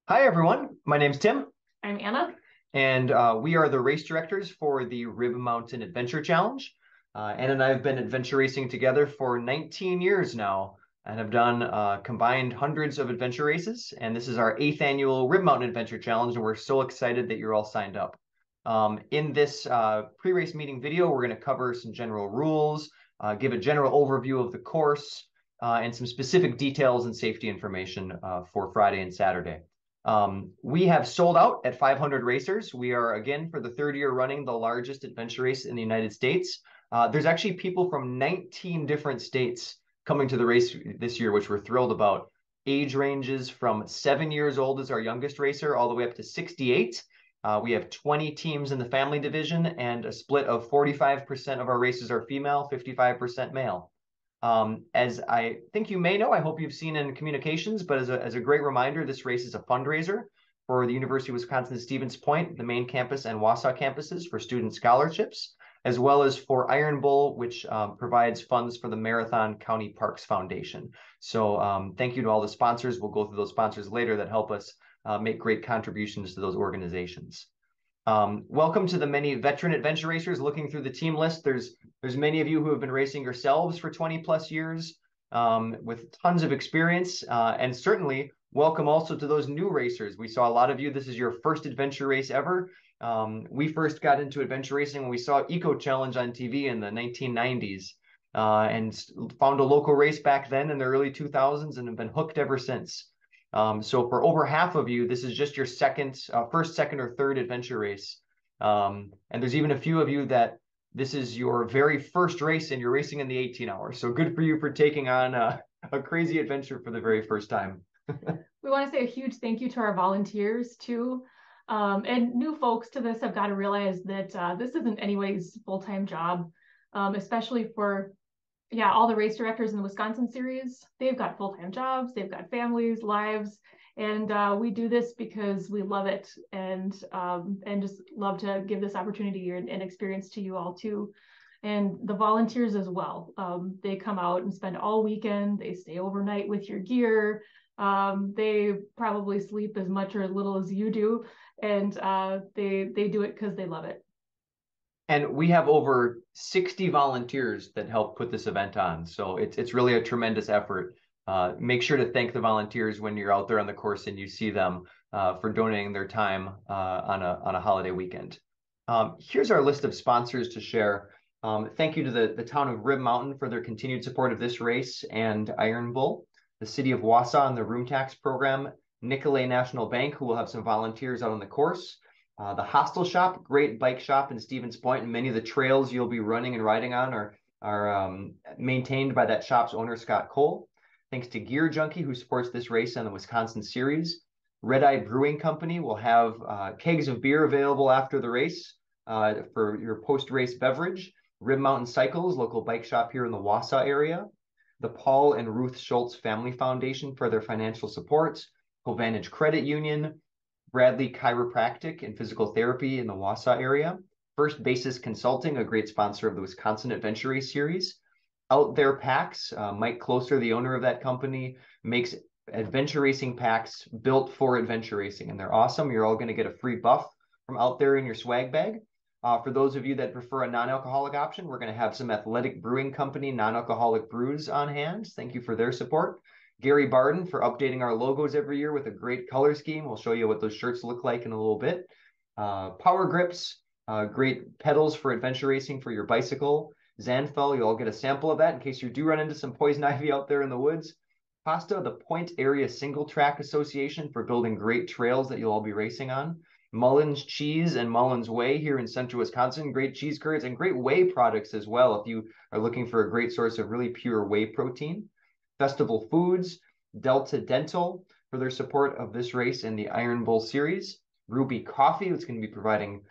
Hi, everyone. My name's Tim, I'm Anna. and we are the race directors for the Rib Mountain Adventure Challenge. Anna and I have been adventure racing together for 19 years now and have done combined hundreds of adventure races. And this is our eighth annual Rib Mountain Adventure Challenge, and we're so excited that you're all signed up. In this pre-race meeting video, we're going to cover some general rules, give a general overview of the course, and some specific details and safety information for Friday and Saturday. We have sold out at 500 racers. We are, again, for the third year running, the largest adventure race in the United States. There's actually people from 19 different states coming to the race this year, which we're thrilled about. Age ranges from 7 years old as our youngest racer, all the way up to 68. We have 20 teams in the family division, and a split of 45% of our races are female, 55% male. As I think you may know, I hope you've seen in communications, but as a great reminder, this race is a fundraiser for the University of Wisconsin Stevens Point, the main campus and Wausau campuses for student scholarships, as well as for Iron Bull, which provides funds for the Marathon County Parks Foundation. So thank you to all the sponsors. We'll go through those sponsors later that help us make great contributions to those organizations. Welcome to the many veteran adventure racers looking through the team list. There's many of you who have been racing yourselves for 20 plus years with tons of experience, and certainly welcome also to those new racers. We saw a lot of you. This is your first adventure race ever. We first got into adventure racing when we saw Eco Challenge on TV in the 1990s, and found a local race back then in the early 2000s and have been hooked ever since. So for over half of you, this is just your first, second, or third adventure race. And there's even a few of you that this is your very first race and you're racing in the 18 hours. So good for you for taking on a crazy adventure for the very first time. We want to say a huge thank you to our volunteers too. And new folks to this have got to realize that this isn't anybody's full-time job, especially for all the race directors in the Wisconsin series. They've got full-time jobs, they've got families, lives, and we do this because we love it and just love to give this opportunity and experience to you all too. And the volunteers as well. They come out and spend all weekend. They stay overnight with your gear. They probably sleep as much or as little as you do, and they do it because they love it. And we have over 60 volunteers that help put this event on. So it's really a tremendous effort. Make sure to thank the volunteers when you're out there on the course and you see them for donating their time on a holiday weekend. Here's our list of sponsors to share. Thank you to the town of Rib Mountain for their continued support of this race and Iron Bull, the city of Wausau and the room tax program, Nicolet National Bank, who will have some volunteers out on the course, the Hostel Shop, great bike shop in Stevens Point, and many of the trails you'll be running and riding on are maintained by that shop's owner, Scott Cole. Thanks to Gear Junkie, who supports this race on the Wisconsin Series. Red Eye Brewing Company will have kegs of beer available after the race for your post-race beverage. Rib Mountain Cycles, local bike shop here in the Wausau area. The Paul and Ruth Schultz Family Foundation for their financial support. Covantage Credit Union, Bradley Chiropractic and Physical Therapy in the Wausau area. First Basis Consulting, a great sponsor of the Wisconsin Adventure Race Series. Out There Packs, Mike Closer, the owner of that company, makes adventure racing packs built for adventure racing, and they're awesome. You're all going to get a free buff from Out There in your swag bag. For those of you that prefer a non-alcoholic option, we're going to have some Athletic Brewing Company non-alcoholic brews on hand. Thank you for their support. Gary Barden for updating our logos every year with a great color scheme. We'll show you what those shirts look like in a little bit. Power Grips, great pedals for adventure racing for your bicycle. Zanfel, you'll all get a sample of that in case you do run into some poison ivy out there in the woods. Pasta, the Point Area Single Track Association for building great trails that you'll all be racing on. Mullins Cheese and Mullins Whey here in central Wisconsin, great cheese curds and great whey products as well if you are looking for a great source of really pure whey protein. Festival Foods, Delta Dental for their support of this race in the Iron Bull Series. Ruby Coffee, which is going to be providing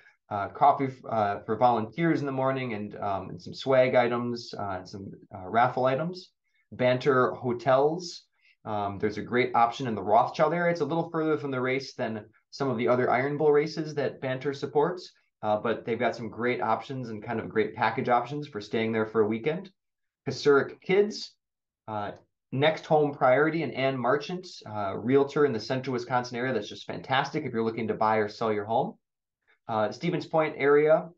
coffee for volunteers in the morning and some swag items and some raffle items. Banter Hotels, there's a great option in the Rothschild area. It's a little further from the race than some of the other Iron Bull races that Banter supports, but they've got some great options and kind of great package options for staying there for a weekend. Kasurik Kids, Next Home Priority and Ann Marchant, realtor in the central Wisconsin area. That's just fantastic if you're looking to buy or sell your home. Stevens Point area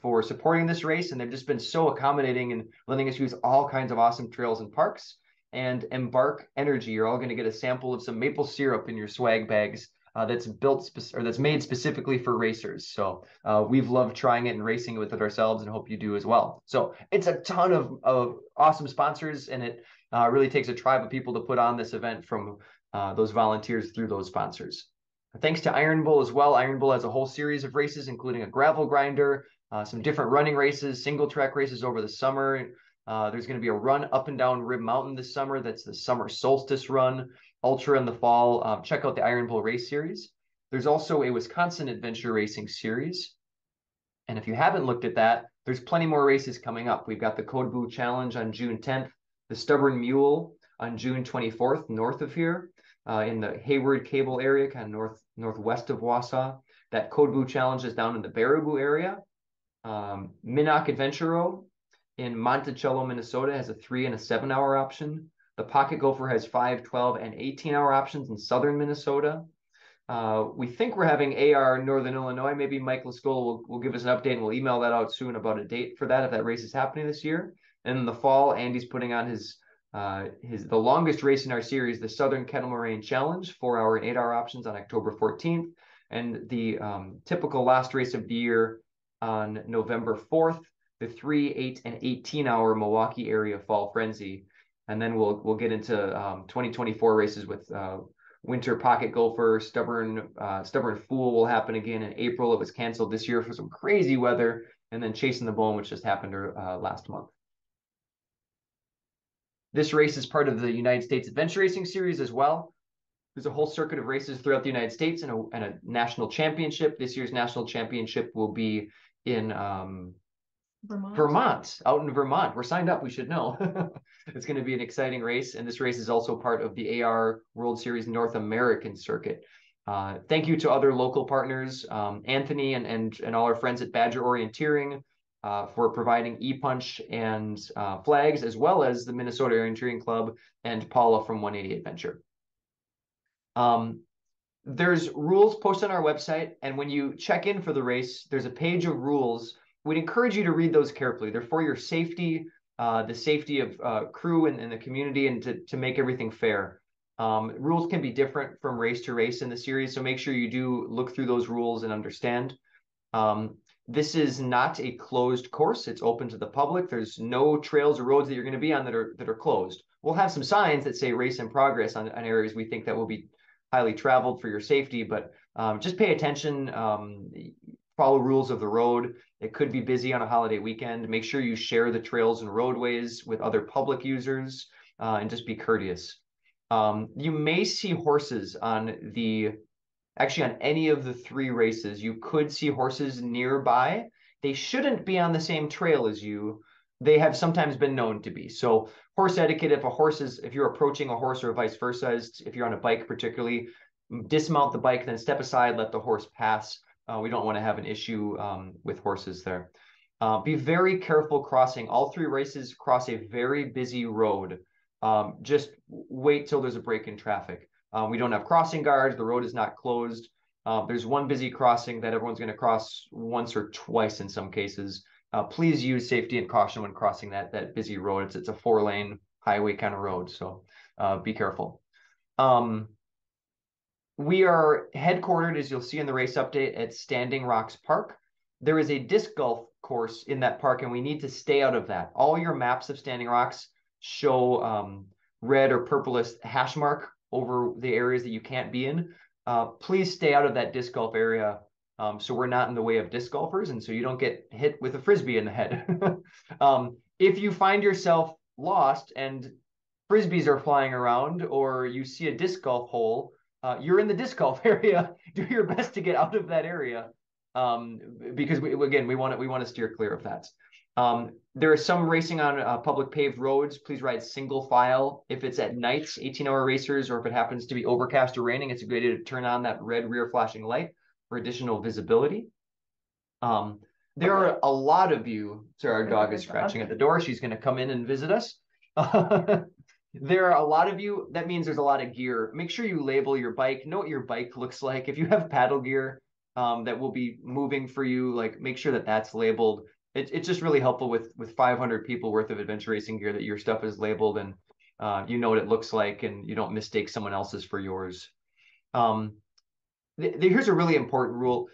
for supporting this race, and they've just been so accommodating and letting us use all kinds of awesome trails and parks. And Embark Energy, you're all going to get a sample of some maple syrup in your swag bags that's that's made specifically for racers. So we've loved trying it and racing with it ourselves, and hope you do as well. So it's a ton of awesome sponsors, and it really takes a tribe of people to put on this event, from those volunteers through those sponsors. Thanks to Iron Bull as well. Iron Bull has a whole series of races, including a gravel grinder, some different running races, single track races over the summer. There's going to be a run up and down Rib Mountain this summer. That's the summer solstice run, ultra in the fall. Check out the Iron Bull race series. There's also a Wisconsin Adventure Racing series. And if you haven't looked at that, there's plenty more races coming up. We've got the Code Blue Challenge on June 10th, the Stubborn Mule on June 24th, north of here, in the Hayward Cable area, kind of northwest of Wausau. That Code Blue Challenge is down in the Baraboo area. Minnock Adventuro in Monticello, Minnesota has a 3 and a 7 hour option. The Pocket Gopher has 5, 12, and 18 hour options in southern Minnesota. We think we're having AR Northern Illinois. Maybe Mike Lascola will give us an update, and we'll email that out soon about a date for that if that race is happening this year. And in the fall, Andy's putting on the longest race in our series, the Southern Kettle Moraine Challenge, 4 hour and 8 hour options on October 14th, and the typical last race of the year on November 4th, the 3, 8, and 18 hour Milwaukee area Fall Frenzy. And then we'll get into 2024 races with Winter Pocket Gopher. Stubborn Fool will happen again in April. It was canceled this year for some crazy weather. And then Chasing the Bone, which just happened last month. This race is part of the United States Adventure Racing Series as well. There's a whole circuit of races throughout the United States, and a national championship. This year's national championship will be in Vermont, out in Vermont. We're signed up, we should know. It's going to be an exciting race, and this race is also part of the AR World Series North American circuit. Thank you to other local partners, Anthony and all our friends at Badger Orienteering, for providing e-punch and flags, as well as the Minnesota Orienteering Club and Paula from 180 Adventure. There's rules posted on our website, and when you check in for the race, there's a page of rules. We'd encourage you to read those carefully. They're for your safety, the safety of crew and the community, and to make everything fair. Rules can be different from race to race in the series, so make sure you do look through those rules and understand. This is not a closed course. It's open to the public. There's no trails or roads that you're going to be on that are closed. We'll have some signs that say race in progress on areas we think that will be highly traveled for your safety, but just pay attention, follow rules of the road. It could be busy on a holiday weekend. Make sure you share the trails and roadways with other public users, and just be courteous. You may see horses actually on any of the 3 races. You could see horses nearby. They shouldn't be on the same trail as you. They have sometimes been known to be. So horse etiquette, if you're approaching a horse or vice versa, if you're on a bike particularly, dismount the bike, then step aside, let the horse pass. We don't want to have an issue with horses there. Be very careful crossing. All 3 races cross a very busy road. Just wait till there's a break in traffic. We don't have crossing guards. The road is not closed. There's one busy crossing that everyone's going to cross once or twice in some cases. Please use safety and caution when crossing that busy road. It's a 4-lane highway kind of road, so be careful. We are headquartered, as you'll see in the race update, at Standing Rocks Park. There is a disc golf course in that park, and we need to stay out of that. All your maps of Standing Rocks show red or purplish hash mark over the areas that you can't be in. Please stay out of that disc golf area, so we're not in the way of disc golfers, and so you don't get hit with a Frisbee in the head. If you find yourself lost and Frisbees are flying around, or you see a disc golf hole, you're in the disc golf area. Do your best to get out of that area, because we want to steer clear of that. There is some racing on public paved roads. Please ride single file. If it's at night, 18-hour racers, or if it happens to be overcast or raining, it's a good idea to turn on that red rear flashing light for additional visibility. There are a lot of you. Sorry, our dog is scratching at the door. She's going to come in and visit us. There are a lot of you. That means there's a lot of gear. Make sure you label your bike. Know what your bike looks like. If you have paddle gear that will be moving for you, like make sure that that's labeled. It's just really helpful with 500 people worth of adventure racing gear that your stuff is labeled and you know what it looks like and you don't mistake someone else's for yours. Um, Here's a really important rule.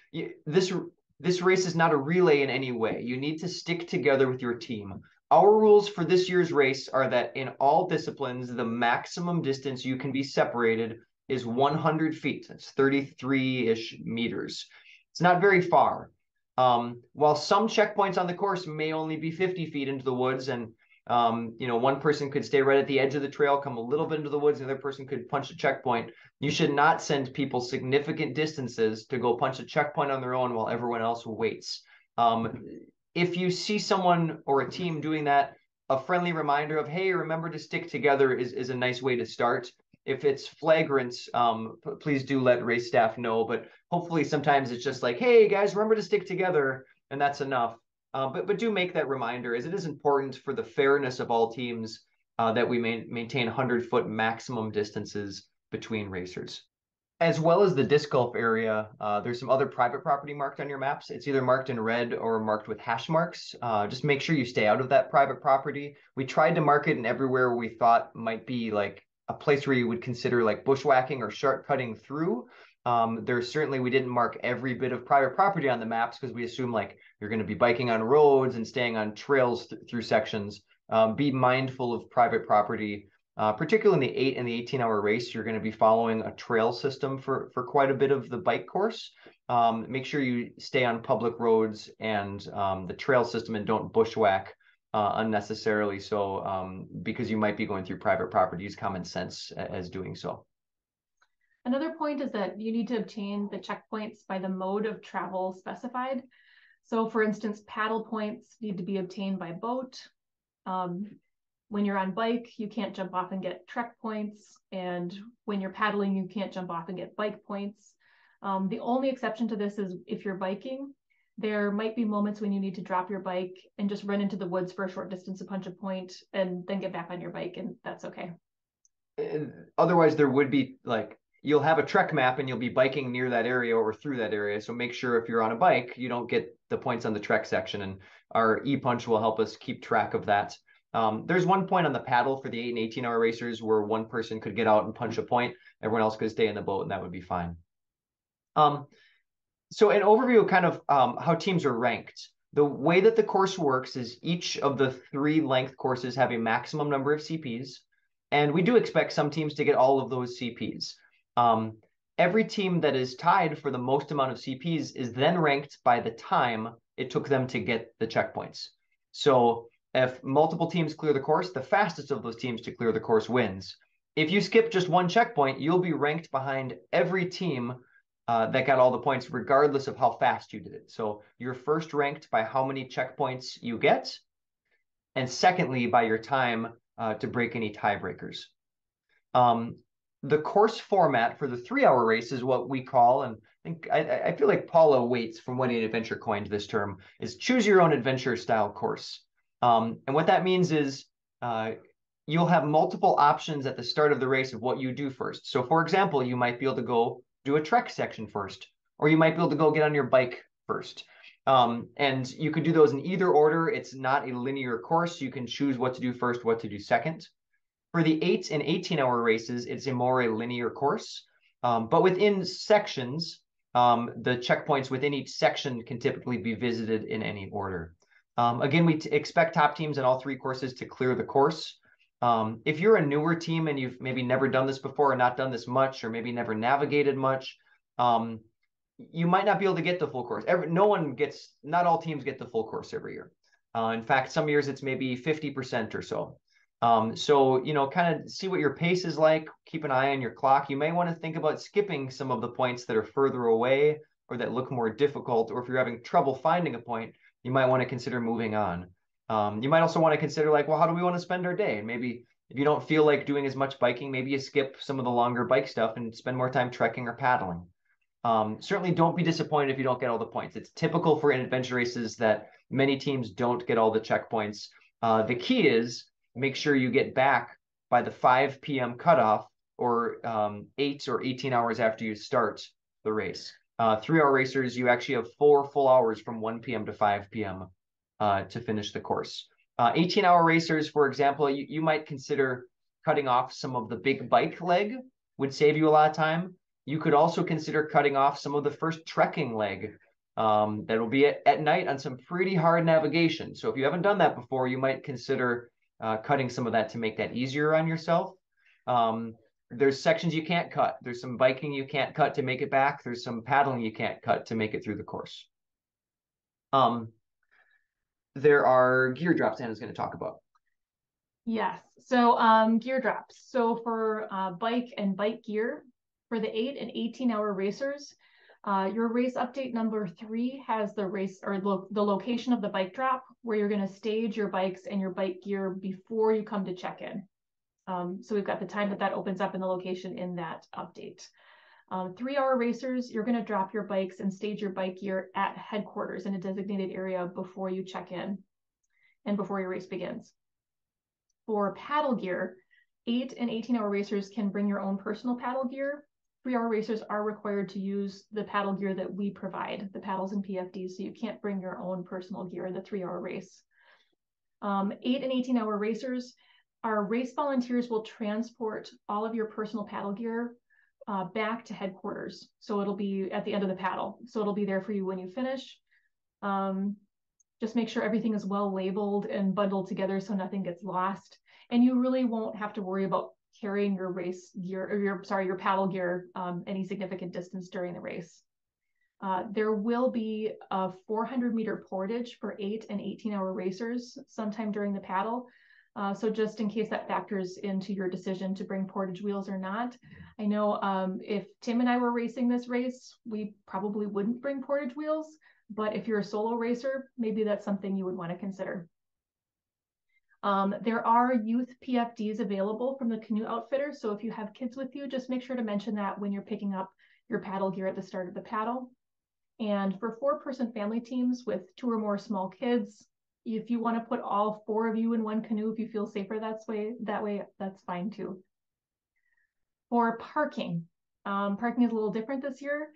This race is not a relay in any way. You need to stick together with your team. Our rules for this year's race are that in all disciplines, the maximum distance you can be separated is 100 feet. That's 33-ish meters. It's not very far. While some checkpoints on the course may only be 50 feet into the woods, and one person could stay right at the edge of the trail, come a little bit into the woods, the other person could punch a checkpoint. You should not send people significant distances to go punch a checkpoint on their own while everyone else waits. If you see someone or a team doing that, a friendly reminder of, hey, remember to stick together is a nice way to start. If it's flagrant, please do let race staff know. But hopefully sometimes it's just like, hey, guys, remember to stick together, and that's enough. But do make that reminder, as it is important for the fairness of all teams that we maintain 100-foot maximum distances between racers. As well as the disc golf area, there's some other private property marked on your maps. It's either marked in red or marked with hash marks. Just make sure you stay out of that private property. We tried to mark it in everywhere we thought might be like a place where you would consider like bushwhacking or shark cutting through. We didn't mark every bit of private property on the maps because we assume like you're going to be biking on roads and staying on trails through sections. Be mindful of private property, particularly in the 8 and the 18-hour race. You're going to be following a trail system for quite a bit of the bike course. Make sure you stay on public roads and the trail system and don't bushwhack unnecessarily. So because you might be going through private property, use common sense as doing so. Another point is that you need to obtain the checkpoints by the mode of travel specified. So for instance, paddle points need to be obtained by boat. When you're on bike, you can't jump off and get trek points. And when you're paddling, you can't jump off and get bike points. The only exception to this is if you're biking. There might be moments when you need to drop your bike and just run into the woods for a short distance to punch a point and then get back on your bike, and that's okay. Otherwise, there would be like, you'll have a trek map and you'll be biking near that area or through that area. So make sure if you're on a bike, you don't get the points on the trek section. And our e-punch will help us keep track of that. There's one point on the paddle for the 8 and 18-hour racers where one person could get out and punch a point. Everyone else could stay in the boat, and that would be fine. So an overview of kind of how teams are ranked. The way that the course works is each of the 3 length courses have a maximum number of CPs. And we do expect some teams to get all of those CPs. Every team that is tied for the most amount of CPs is then ranked by the time it took them to get the checkpoints. So if multiple teams clear the course, the fastest of those teams to clear the course wins. If you skip just one checkpoint, you'll be ranked behind every team that got all the points, regardless of how fast you did it. So you're first ranked by how many checkpoints you get, and secondly, by your time to break any tiebreakers. The course format for the 3-hour race is what we call, and I feel like Paula Waits from Winning Adventure coined this term, is choose your own adventure style course. And what that means is you'll have multiple options at the start of the race of what you do first. So for example, you might be able to go do a trek section first, or you might be able to go get on your bike first. And you could do those in either order. It's not a linear course. You can choose what to do first, what to do second. For the 8 and 18-hour races, it's a more linear course. But within sections, the checkpoints within each section can typically be visited in any order. Again, we expect top teams in all 3 courses to clear the course. If you're a newer team and you've maybe never done this before or not done this much, or maybe never navigated much, you might not be able to get the full course. Not all teams get the full course every year. In fact, some years it's maybe 50% or so. So, kind of see what your pace is like. Keep an eye on your clock. You may want to think about skipping some of the points that are further away or that look more difficult. Or if you're having trouble finding a point, you might want to consider moving on. You might also want to consider like, well, how do we want to spend our day? And maybe if you don't feel like doing as much biking, maybe you skip some of the longer bike stuff and spend more time trekking or paddling. Certainly don't be disappointed if you don't get all the points. It's typical for adventure races that many teams don't get all the checkpoints. The key is make sure you get back by the 5 p.m. cutoff, or 8 or 18 hours after you start the race. 3-hour racers, you actually have 4 full hours from 1 p.m. to 5 p.m. To finish the course. 18-hour racers, for example, you might consider cutting off some of the big bike leg, would save you a lot of time. You could also consider cutting off some of the first trekking leg. That'll be at night on some pretty hard navigation. So if you haven't done that before, you might consider cutting some of that to make that easier on yourself. There's sections you can't cut. There's some biking you can't cut to make it back. There's some paddling you can't cut to make it through the course. There are gear drops Anna's going to talk about. Yes, so gear drops. So for bike and bike gear, for the 8 and 18-hour racers, your race update number 3 has the race or the location of the bike drop where you're going to stage your bikes and your bike gear before you come to check in. So we've got the time that opens up in the location in that update. 3-hour racers, you're going to drop your bikes and stage your bike gear at headquarters in a designated area before you check in and before your race begins. For paddle gear, 8 and 18-hour racers can bring your own personal paddle gear. 3-hour racers are required to use the paddle gear that we provide, the paddles and PFDs, so you can't bring your own personal gear in the 3-hour race. 8 and 18-hour racers, our race volunteers will transport all of your personal paddle gear back to headquarters. So it'll be at the end of the paddle. So it'll be there for you when you finish. Just make sure everything is well labeled and bundled together so nothing gets lost. And you really won't have to worry about carrying your race gear or your paddle gear any significant distance during the race. There will be a 400-meter portage for 8 and 18-hour racers sometime during the paddle. So just in case that factors into your decision to bring portage wheels or not. I know if Tim and I were racing this race, we probably wouldn't bring portage wheels, but if you're a solo racer, maybe that's something you would want to consider. There are youth PFDs available from the canoe outfitter. So if you have kids with you, just make sure to mention that when you're picking up your paddle gear at the start of the paddle. And for 4-person family teams with 2 or more small kids, if you want to put all 4 of you in one canoe, if you feel safer that way, that's fine too. For parking, parking is a little different this year.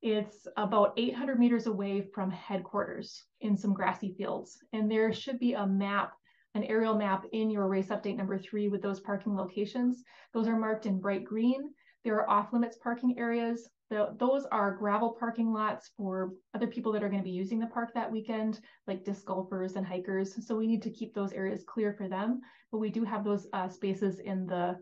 It's about 800 meters away from headquarters in some grassy fields. And there should be a map, an aerial map in your race update number 3 with those parking locations. Those are marked in bright green. There are off-limits parking areas. Those are gravel parking lots for other people that are going to be using the park that weekend, like disc golfers and hikers. So we need to keep those areas clear for them. But we do have those spaces in the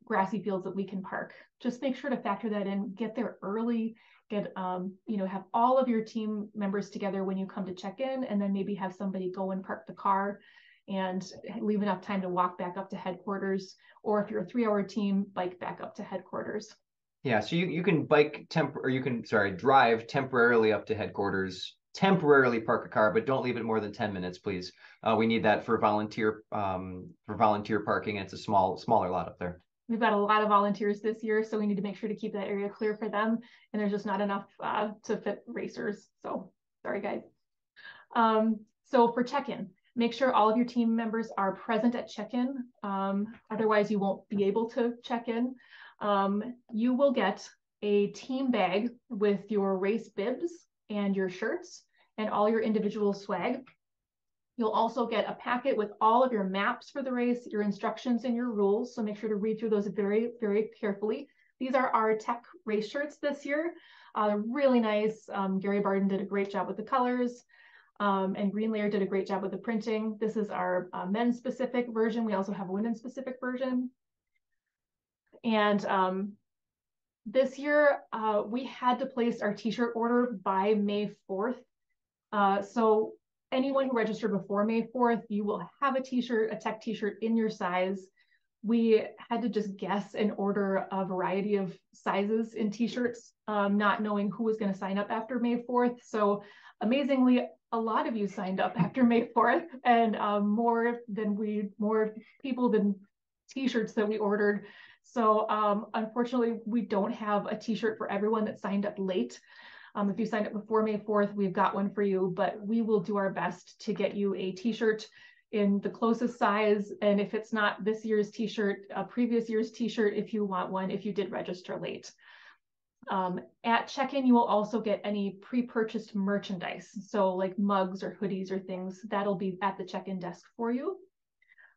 grassy fields that we can park. Just make sure to factor that in, get there early, have all of your team members together when you come to check in, and then maybe have somebody go and park the car and leave enough time to walk back up to headquarters, or if you're a 3-hour team, bike back up to headquarters. Yeah, so you can drive temporarily up to headquarters, temporarily park a car, but don't leave it more than 10 minutes, please. We need that for volunteer parking. It's a smaller lot up there. We've got a lot of volunteers this year, so we need to make sure to keep that area clear for them. And there's just not enough to fit racers. So sorry, guys. So for check-in, make sure all of your team members are present at check-in. Otherwise, you won't be able to check in. You will get a team bag with your race bibs and your shirts and all your individual swag. You'll also get a packet with all of your maps for the race, your instructions and your rules. So make sure to read through those very, very carefully. These are our tech race shirts this year. They're really nice. Gary Barden did a great job with the colors. And Green Layer did a great job with the printing. This is our men's specific version. We also have a women's specific version. And this year, we had to place our t-shirt order by May 4th. So anyone who registered before May 4th, you will have a t-shirt, a tech t-shirt in your size. We had to just guess and order a variety of sizes in t-shirts, not knowing who was going to sign up after May 4th. So amazingly, a lot of you signed up after May 4th, and more people than t-shirts that we ordered. So unfortunately, we don't have a t-shirt for everyone that signed up late. If you signed up before May 4th, we've got one for you, but we will do our best to get you a t-shirt. in the closest size. And if it's not this year's t-shirt, a previous year's t-shirt, if you want one, if you did register late. At check-in, you will also get any pre-purchased merchandise. So like mugs or hoodies or things, that'll be at the check-in desk for you.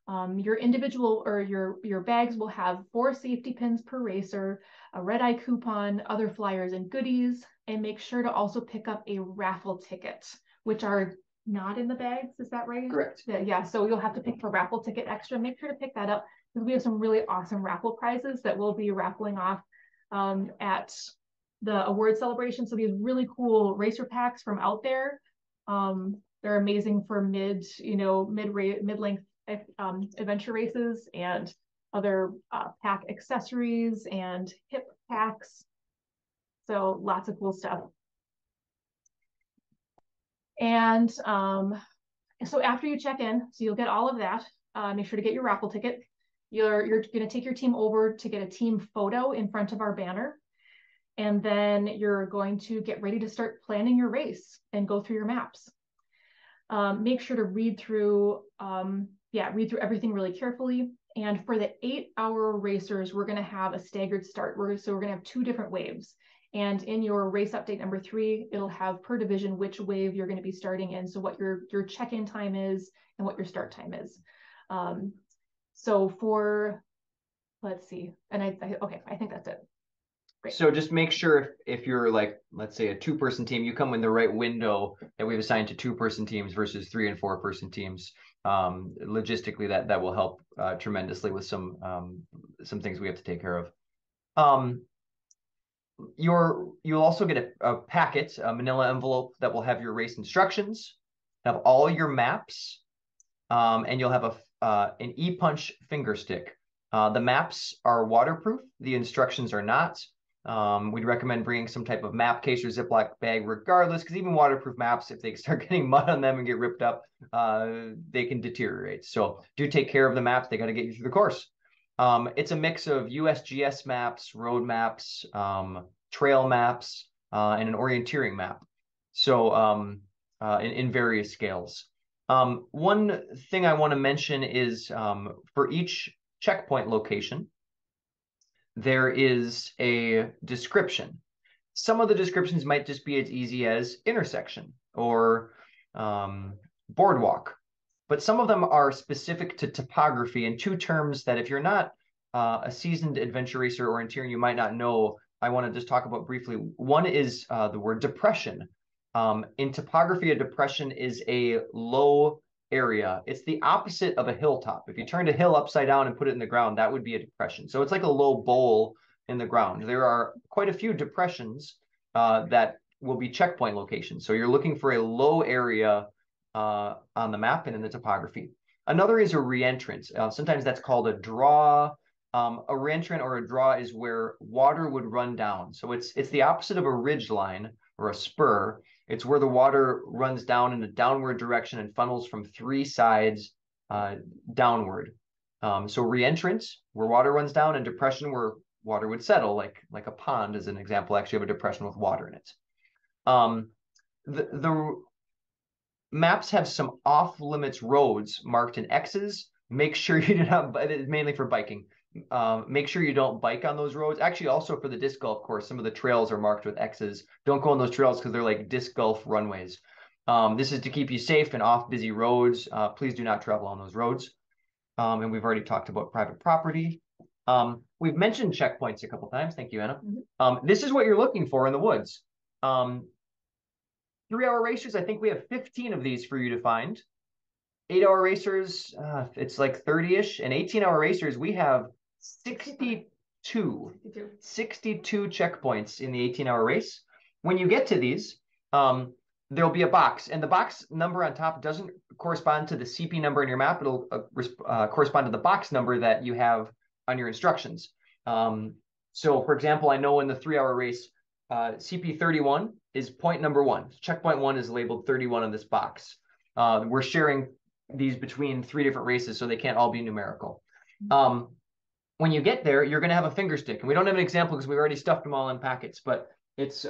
Your individual or your bags will have 4 safety pins per racer, a red-eye coupon, other flyers and goodies, and make sure to also pick up a raffle ticket, which are not in the bags. Is that right? Correct. Yeah, so you'll have to pick a raffle ticket extra. Make sure to pick that up because we have some really awesome raffle prizes that we'll be raffling off at the award celebration. So these really cool racer packs from out there. They're amazing for mid-length adventure races and other pack accessories and hip packs. So lots of cool stuff. And so after you check in, so you'll get all of that. Make sure to get your raffle ticket. You're going to take your team over to get a team photo in front of our banner. And then you're going to get ready to start planning your race and go through your maps. Make sure to read through everything really carefully. And for the 8-hour racers, we're going to have a staggered start. So we're going to have 2 different waves. And in your race update number 3, it'll have per division which wave you're going to be starting in. So what your check-in time is and what your start time is. So for, let's see, and I think that's it. Great. So just make sure if you're like, let's say a 2-person team, you come in the right window that we've assigned to 2-person teams versus 3- and 4-person teams. Logistically, that will help tremendously with some things we have to take care of. You'll also get a packet, a manila envelope that will have your race instructions, have all your maps, and you'll have an e-punch finger stick. The maps are waterproof. The instructions are not. We'd recommend bringing some type of map case or Ziploc bag regardless, because even waterproof maps, if they start getting mud on them and get ripped up, they can deteriorate. So do take care of the maps. They got to get you through the course. It's a mix of USGS maps, road maps, trail maps, and an orienteering map. So in various scales. One thing I want to mention is for each checkpoint location, there is a description. Some of the descriptions might just be as easy as intersection or boardwalk, but some of them are specific to topography and 2 terms that if you're not a seasoned adventure racer or orienteering, you might not know. I want to just talk about briefly. One is the word depression. In topography, a depression is a low area. It's the opposite of a hilltop. If you turned a hill upside down and put it in the ground, that would be a depression. So it's like a low bowl in the ground. There are quite a few depressions that will be checkpoint locations. So you're looking for a low area on the map and in the topography. Another is a reentrance. Sometimes that's called a draw. A reentrant or a draw is where water would run down. So it's the opposite of a ridge line or a spur. It's where the water runs down in a downward direction and funnels from 3 sides downward. So reentrance, where water runs down, and depression, where water would settle, like a pond as an example. Actually have a depression with water in it. The maps have some off-limits roads marked in X's. Make sure you do not, mainly for biking. Make sure you don't bike on those roads. Actually, also for the disc golf course, some of the trails are marked with X's. Don't go on those trails because they're like disc golf runways. This is to keep you safe and off busy roads. Please do not travel on those roads. And we've already talked about private property. We've mentioned checkpoints a couple times. Thank you, Anna. This is what you're looking for in the woods. 3-hour racers, I think we have 15 of these for you to find. 8-hour racers, it's like 30-ish. And 18-hour racers, we have 62 checkpoints in the 18-hour race. When you get to these, there'll be a box, and the box number on top doesn't correspond to the CP number in your map. It'll correspond to the box number that you have on your instructions. So for example, I know in the 3-hour race, CP 31 is point number 1. Checkpoint 1 is labeled 31 on this box. We're sharing these between 3 different races, so they can't all be numerical. When you get there, you're going to have a finger stick, and we don't have an example because we already stuffed them all in packets, but it's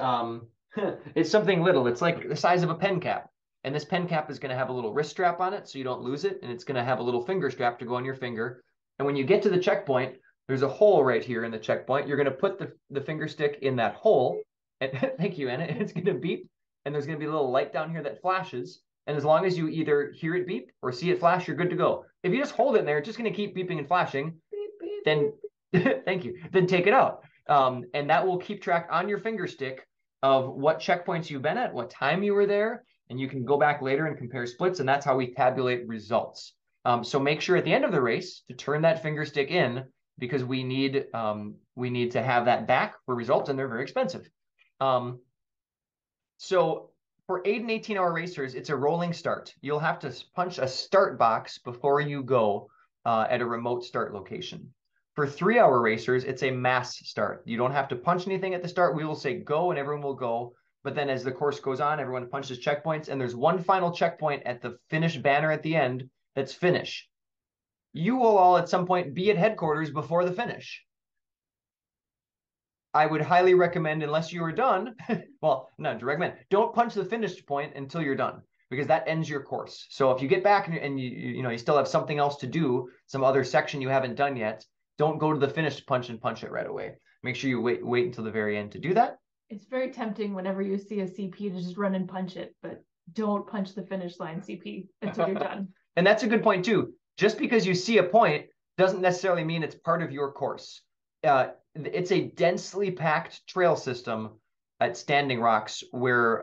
it's something little. It's like the size of a pen cap. And this pen cap is going to have a little wrist strap on it so you don't lose it. And it's going to have a little finger strap to go on your finger. And when you get to the checkpoint, there's a hole right here in the checkpoint. You're going to put the finger stick in that hole. And thank you, Anna. It's going to beep. And there's going to be a little light down here that flashes. And as long as you either hear it beep or see it flash, you're good to go. If you just hold it in there, it's just going to keep beeping and flashing. Beep, beep, then thank you. Then take it out. And that will keep track on your finger stick of what checkpoints you've been at, what time you were there, and you can go back later and compare splits, and that's how we tabulate results. So make sure at the end of the race to turn that finger stick in, because we need to have that back for results, and they're very expensive. So for 8 and 18-hour racers, it's a rolling start. You'll have to punch a start box before you go at a remote start location. For 3-hour racers, it's a mass start. You don't have to punch anything at the start. We will say go, and everyone will go. But then as the course goes on, everyone punches checkpoints, and there's one final checkpoint at the finish banner at the end that's finish. You will all at some point be at headquarters before the finish. I would highly recommend, unless you are done, well, not to recommend, don't punch the finish point until you're done, because that ends your course. So if you get back and you still have something else to do, some other section you haven't done yet, don't go to the finish punch and punch it right away. Make sure you wait until the very end to do that. It's very tempting whenever you see a CP to just run and punch it, but don't punch the finish line CP until you're done. And that's a good point too. Just because you see a point doesn't necessarily mean it's part of your course. It's a densely packed trail system at Standing Rocks where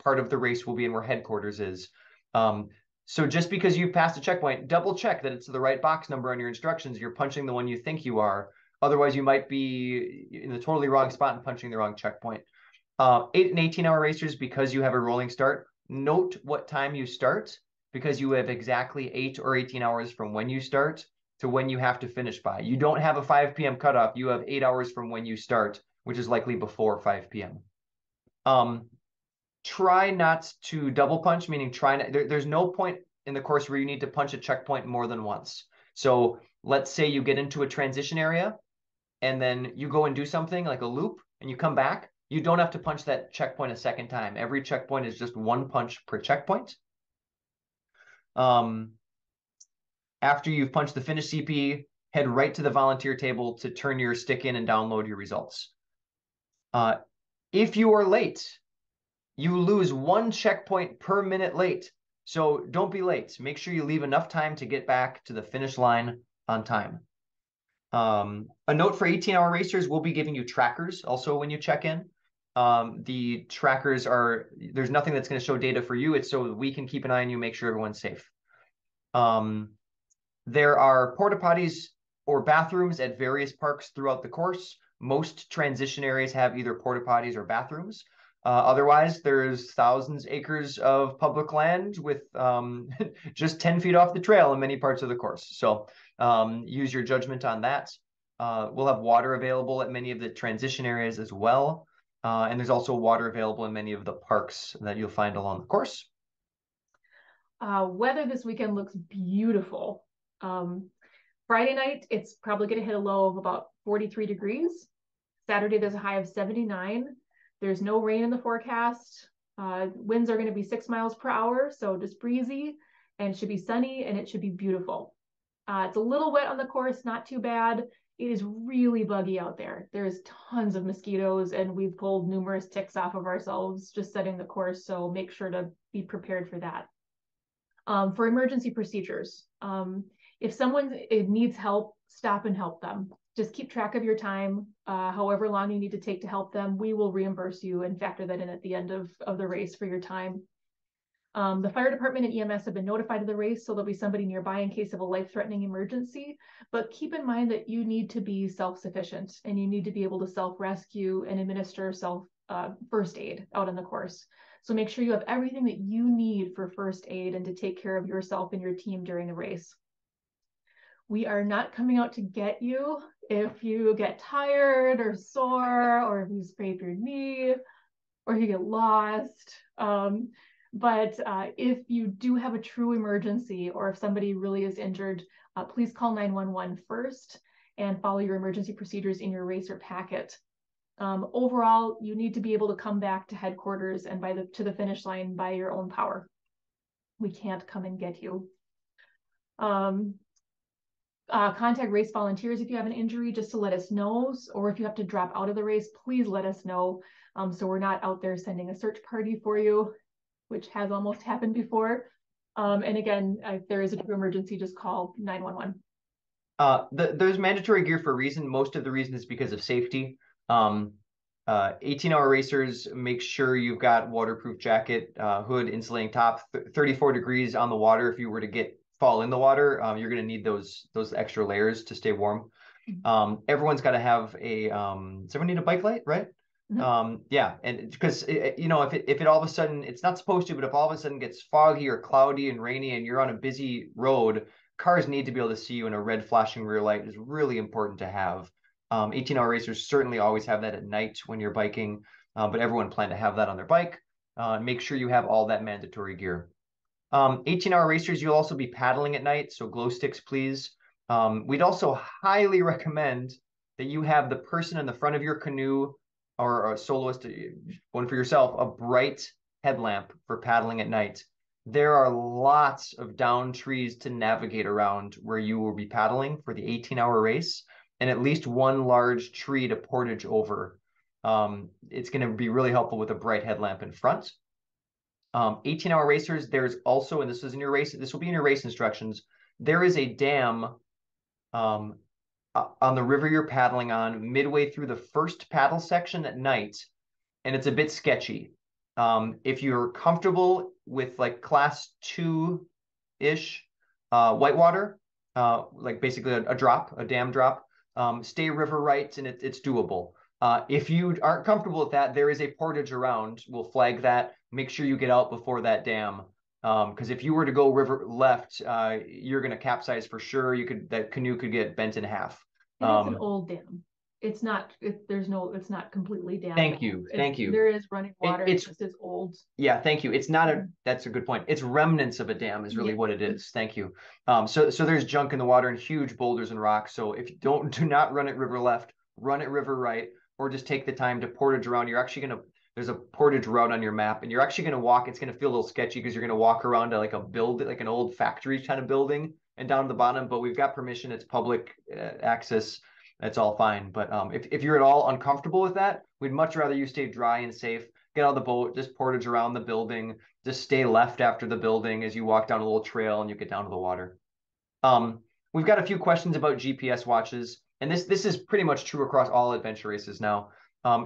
part of the race will be and where headquarters is. So just because you've passed a checkpoint, double check that it's the right box number on your instructions. You're punching the one you think you are. Otherwise, you might be in the totally wrong spot and punching the wrong checkpoint. 8 and 18-hour racers, because you have a rolling start, note what time you start, because you have exactly 8 or 18 hours from when you start to when you have to finish by. You don't have a 5 p.m. cutoff. You have 8 hours from when you start, which is likely before 5 p.m. Try not to double punch, meaning there's no point in the course where you need to punch a checkpoint more than once. So let's say you get into a transition area and then you go and do something like a loop and you come back. You don't have to punch that checkpoint a second time. Every checkpoint is just one punch per checkpoint. After you've punched the finish CP, head right to the volunteer table to turn your stick in and download your results. If you are late, you lose 1 checkpoint per minute late. So don't be late. Make sure you leave enough time to get back to the finish line on time. A note for 18-hour racers, we'll be giving you trackers also when you check in. The trackers there's nothing that's going to show data for you. It's so that we can keep an eye on you, make sure everyone's safe. There are porta potties or bathrooms at various parks throughout the course. Most transition areas have either porta potties or bathrooms. Otherwise, there's thousands acres of public land with just 10 feet off the trail in many parts of the course. So use your judgment on that. We'll have water available at many of the transition areas as well. And there's also water available in many of the parks that you'll find along the course. Weather this weekend looks beautiful. Friday night, it's probably going to hit a low of about 43 degrees. Saturday, there's a high of 79. There's no rain in the forecast. Winds are going to be 6 miles per hour, so just breezy, and it should be sunny, and it should be beautiful. It's a little wet on the course, not too bad. It is really buggy out there. There's tons of mosquitoes, and we've pulled numerous ticks off of ourselves just setting the course, so make sure to be prepared for that. For emergency procedures, if someone needs help, stop and help them. Just keep track of your time, however long you need to take to help them. We will reimburse you and factor that in at the end of the race for your time. The fire department and EMS have been notified of the race, so there'll be somebody nearby in case of a life-threatening emergency. But keep in mind that you need to be self-sufficient and you need to be able to self-rescue and administer first aid out on the course. So make sure you have everything that you need for first aid and to take care of yourself and your team during the race. We are not coming out to get you if you get tired or sore, or if you scrape your knee, or if you get lost. But if you do have a true emergency, or if somebody really is injured, please call 911 first and follow your emergency procedures in your racer packet. Overall, you need to be able to come back to headquarters and to the finish line by your own power. we can't come and get you. Contact race volunteers if you have an injury, just to let us know, or if you have to drop out of the race, please let us know. So we're not out there sending a search party for you, which has almost happened before. And again, if there is a true emergency, just call 911. There's mandatory gear for a reason. Most of the reason is because of safety. 18-hour racers, make sure you've got waterproof jacket, hood, insulating top, 34 degrees on the water. If you were to fall in the water, you're going to need those extra layers to stay warm. Everyone's got to have a, does everyone need a bike light, right? Yeah, and because you know, if it all of a sudden, it's not supposed to, but if all of a sudden gets foggy or cloudy and rainy and you're on a busy road, cars need to be able to see you, and a red flashing rear light is really important to have. 18-hour racers certainly always have that at night when you're biking, but everyone plan to have that on their bike. Make sure you have all that mandatory gear. 18-hour racers, you'll also be paddling at night, so glow sticks, please. We'd also highly recommend that you have the person in the front of your canoe, or a soloist, one for yourself, a bright headlamp for paddling at night. There are lots of down trees to navigate around where you will be paddling for the 18-hour race, and at least one large tree to portage over. It's going to be really helpful with a bright headlamp in front. 18-hour racers, there's also, and this is in your race, this will be in your race instructions, there is a dam on the river you're paddling on midway through the first paddle section at night, and it's a bit sketchy. If you're comfortable with like class 2-ish whitewater, like basically a dam drop, stay river right, and it's doable. If you aren't comfortable with that, there is a portage around. We'll flag that. Make sure you get out before that dam. Because if you were to go river left, you're going to capsize for sure. That canoe could get bent in half. And it's an old dam. It's not. It's not completely dammed. Thank you. There is running water. It's just as old. Yeah, thank you. It's not that's a good point. It's remnants of a dam is really what it is. Thank you. So there's junk in the water and huge boulders and rocks. So if you do not run it river left, run it river right, or just take the time to portage around. You're actually going to, there's a portage route on your map, and you're actually going to walk. It's going to feel a little sketchy because you're going to walk around to like an old factory kind of building and down to the bottom, but we've got permission. It's public access. That's all fine. But if you're at all uncomfortable with that, we'd much rather you stay dry and safe. Get out of the boat, just portage around the building, just stay left after the building as you walk down a little trail and you get down to the water. We've got a few questions about GPS watches, and this is pretty much true across all adventure races now.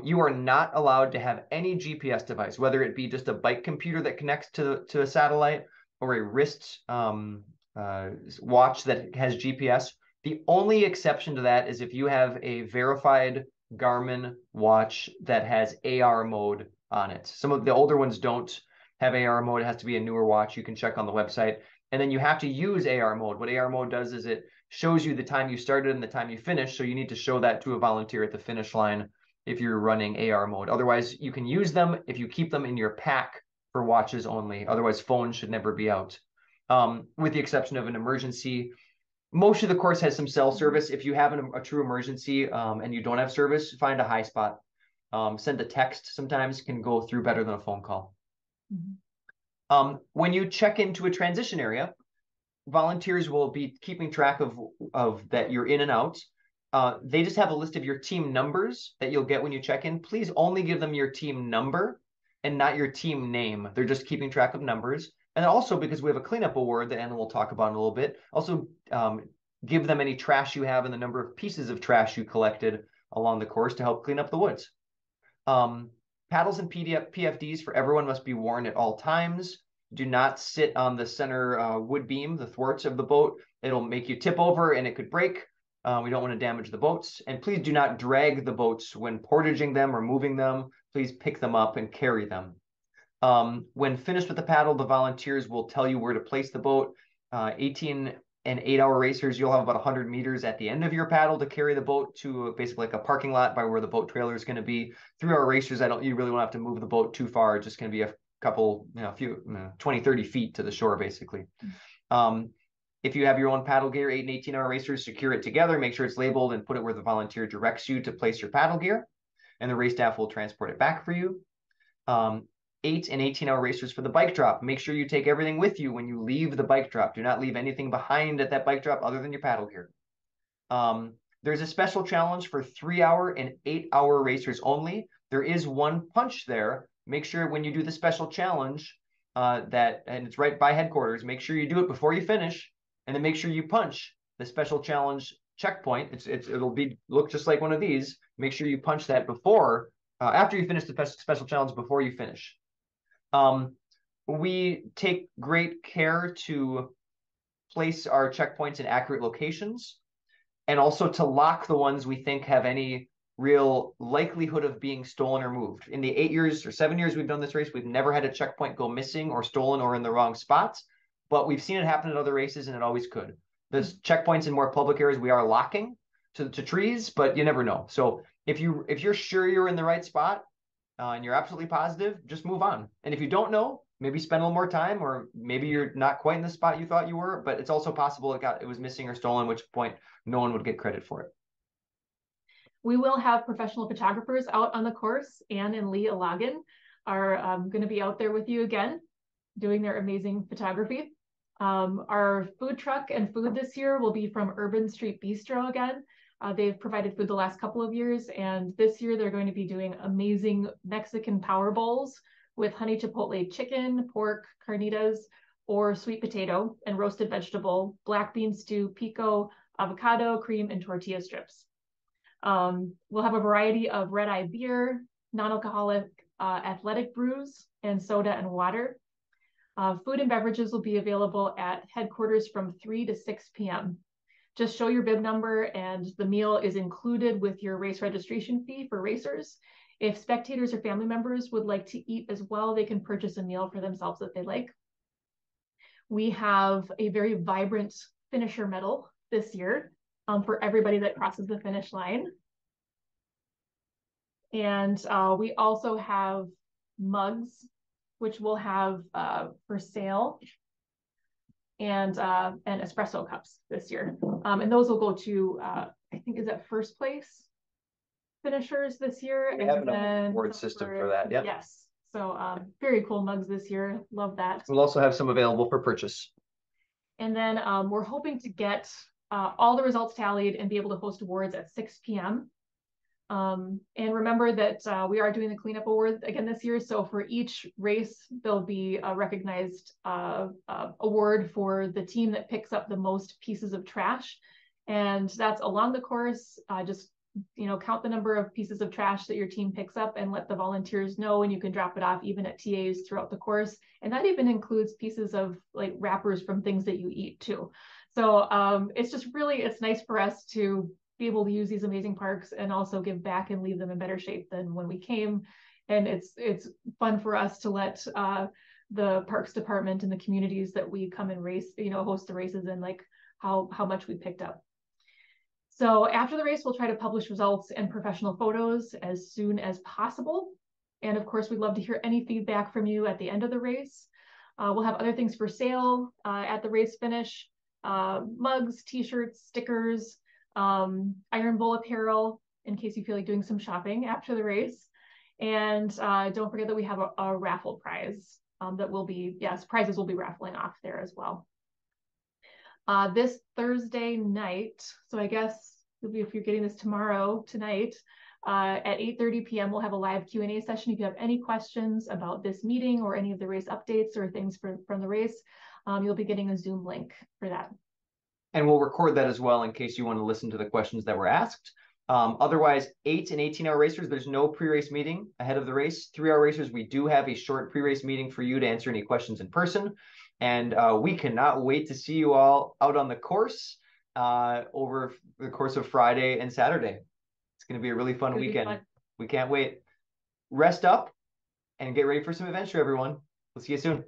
You are not allowed to have any GPS device, whether it be just a bike computer that connects to a satellite or a wrist watch that has GPS. The only exception to that is if you have a verified Garmin watch that has AR mode on it. Some of the older ones don't have AR mode. It has to be a newer watch. You can check on the website. And then you have to use AR mode. What AR mode does is it shows you the time you started and the time you finished. So you need to show that to a volunteer at the finish line if you're running AR mode. Otherwise, you can use them if you keep them in your pack for watches only. Otherwise, phones should never be out. With the exception of an emergency. Most of the course has some cell service. If you have a true emergency and you don't have service, find a high spot. Send a text sometimes can go through better than a phone call. When you check into a transition area, volunteers will be keeping track of that you're in and out. They just have a list of your team numbers that you'll get when you check in. Please only give them your team number and not your team name. They're just keeping track of numbers. And also, because we have a cleanup award that Anna will talk about in a little bit, also give them any trash you have and the number of pieces of trash you collected along the course to help clean up the woods. Paddles and PFDs for everyone must be worn at all times. Do not sit on the center wood beam, the thwarts of the boat. It'll make you tip over and it could break. We don't want to damage the boats. And please do not drag the boats when portaging them or moving them. Please pick them up and carry them. When finished with the paddle, the volunteers will tell you where to place the boat. 18 and 8-hour racers, you'll have about 100 meters at the end of your paddle to carry the boat to basically like a parking lot by where the boat trailer is going to be. 3-hour racers, you really won't have to move the boat too far. It's just going to be a couple, 20, 30 feet to the shore, basically. If you have your own paddle gear, 8 and 18-hour racers, secure it together, make sure it's labeled and put it where the volunteer directs you to place your paddle gear, and the race staff will transport it back for you. 8 and 18-hour racers for the bike drop. Make sure you take everything with you when you leave the bike drop. Do not leave anything behind at that bike drop other than your paddle gear. There's a special challenge for 3-hour and 8-hour racers only. There is one punch there. Make sure when you do the special challenge and it's right by headquarters, make sure you do it before you finish, and then make sure you punch the special challenge checkpoint. It'll look just like one of these. Make sure you punch that before, after you finish the special challenge, before you finish. We take great care to place our checkpoints in accurate locations, and also to lock the ones we think have any real likelihood of being stolen or moved. In the 8 years or 7 years we've done this race, we've never had a checkpoint go missing or stolen or in the wrong spots, but we've seen it happen at other races, and it always could. The checkpoints in more public areas we are locking to trees, but you never know. So if you're sure you're in the right spot and you're absolutely positive, just move on. And if you don't know, maybe spend a little more time, or maybe you're not quite in the spot you thought you were, but it's also possible it was missing or stolen, which point no one would get credit for it. We will have professional photographers out on the course. Anne and Lee Alagan are going to be out there with you again, doing their amazing photography. Our food truck and food this year will be from Urban Street Bistro again. They've provided food the last couple of years, and this year they're going to be doing amazing Mexican power bowls with honey chipotle chicken, pork, carnitas, or sweet potato and roasted vegetable, black bean stew, pico, avocado, cream, and tortilla strips. We'll have a variety of red-eye beer, non-alcoholic athletic brews, and soda and water. Food and beverages will be available at headquarters from 3 to 6 p.m. Just show your bib number, and the meal is included with your race registration fee for racers. If spectators or family members would like to eat as well, they can purchase a meal for themselves if they like. We have a very vibrant finisher medal this year for everybody that crosses the finish line. And we also have mugs, which we'll have for sale, and espresso cups this year. And those will go to, I think, is that first place finishers this year. We have an award system for that. Yep. Yes. So very cool mugs this year. Love that. We'll also have some available for purchase. And then we're hoping to get all the results tallied and be able to host awards at 6 p.m. And remember that we are doing the cleanup award again this year. So for each race, there'll be a recognized award for the team that picks up the most pieces of trash. And that's along the course. Just count the number of pieces of trash that your team picks up and let the volunteers know, and you can drop it off even at TAs throughout the course. And that even includes pieces of like wrappers from things that you eat too. So it's nice for us to be able to use these amazing parks and also give back and leave them in better shape than when we came. And it's fun for us to let the parks department and the communities that we come and race, host the races in, like how much we picked up. So after the race, we'll try to publish results and professional photos as soon as possible. And of course, we'd love to hear any feedback from you at the end of the race. We'll have other things for sale at the race finish, mugs, t-shirts, stickers, Iron Bowl apparel, in case you feel like doing some shopping after the race. And don't forget that we have a raffle prize prizes will be raffling off there as well. This Thursday night, so I guess if you're getting this tonight, at 8:30 p.m. we'll have a live Q&A session. If you have any questions about this meeting or any of the race updates or things from the race, you'll be getting a Zoom link for that. And we'll record that as well in case you want to listen to the questions that were asked. Otherwise, 8 and 18-hour racers, there's no pre-race meeting ahead of the race. 3-hour racers, we do have a short pre-race meeting for you to answer any questions in person. And we cannot wait to see you all out on the course over the course of Friday and Saturday. It's going to be a really fun weekend. We can't wait. Rest up and get ready for some adventure, everyone. We'll see you soon.